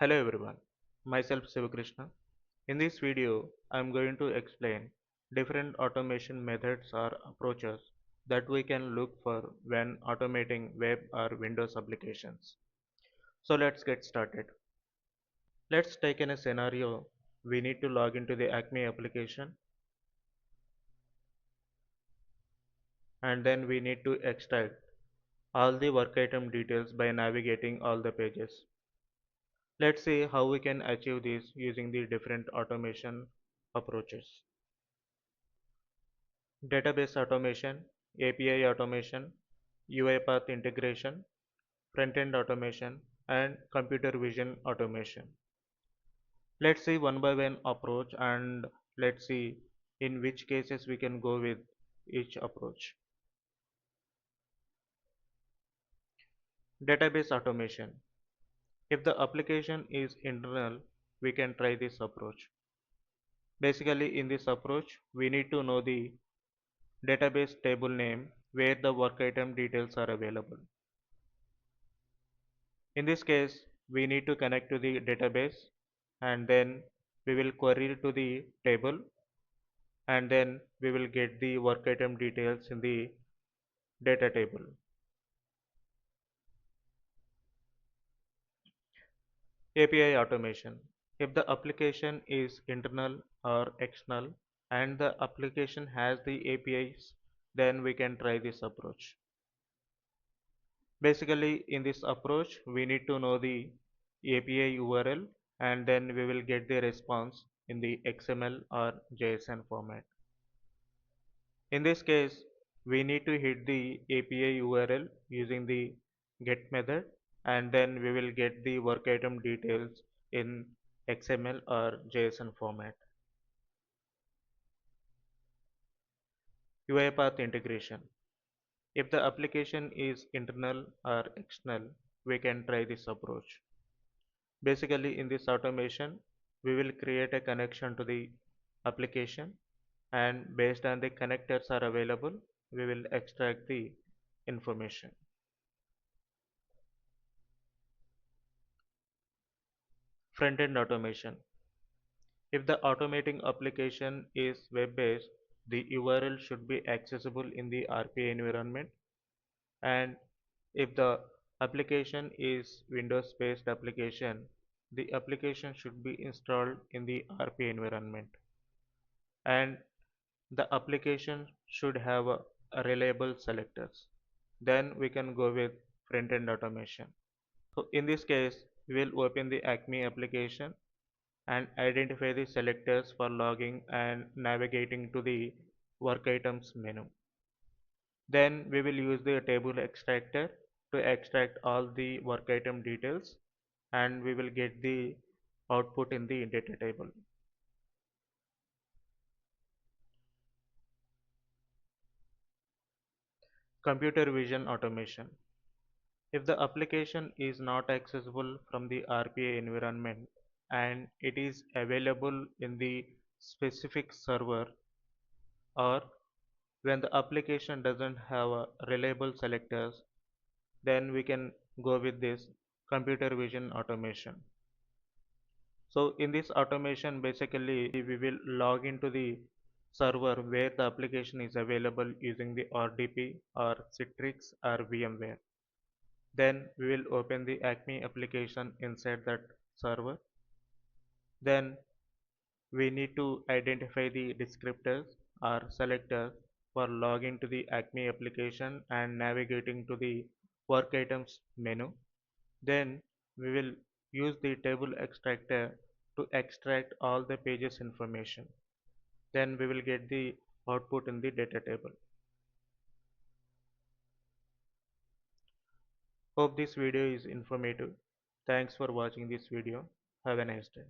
Hello everyone, myself Sivakrishna. In this video, I am going to explain different automation methods or approaches that we can look for when automating web or Windows applications. So let's get started. Let's take in a scenario we need to log into the Acme application and then we need to extract all the work item details by navigating all the pages. Let's see how we can achieve this using the different automation approaches. Database automation, API automation, UiPath integration, front-end automation, and computer vision automation. Let's see one by one approach and let's see in which cases we can go with each approach. Database automation. If the application is internal, we can try this approach. Basically, in this approach, we need to know the database table name where the work item details are available. In this case, we need to connect to the database and then we will query to the table and then we will get the work item details in the data table. API automation. If the application is internal or external and the application has the APIs, then we can try this approach. Basically, in this approach, we need to know the API URL and then we will get the response in the XML or JSON format. In this case, we need to hit the API URL using the get method and then we will get the work item details in XML or JSON format. UiPath integration. If the application is internal or external, we can try this approach. Basically, in this automation, we will create a connection to the application and based on the connectors are available, we will extract the information. Front-end automation. If the automating application is web-based, the URL should be accessible in the RPA environment, and if the application is Windows-based application, the application should be installed in the RPA environment, and the application should have a reliable selectors. Then we can go with front-end automation. So in this case, we will open the Acme application and identify the selectors for logging and navigating to the work items menu. Then we will use the table extractor to extract all the work item details and we will get the output in the data table. Computer vision automation. If the application is not accessible from the RPA environment and it is available in the specific server, or when the application doesn't have a reliable selectors, then we can go with this computer vision automation. So in this automation, basically we will log into the server where the application is available using the RDP or Citrix or VMware. Then we will open the Acme application inside that server. Then we need to identify the descriptors or selectors for logging to the Acme application and navigating to the work items menu. Then we will use the table extractor to extract all the pages information. Then we will get the output in the data table. Hope this video is informative. Thanks for watching this video. Have a nice day.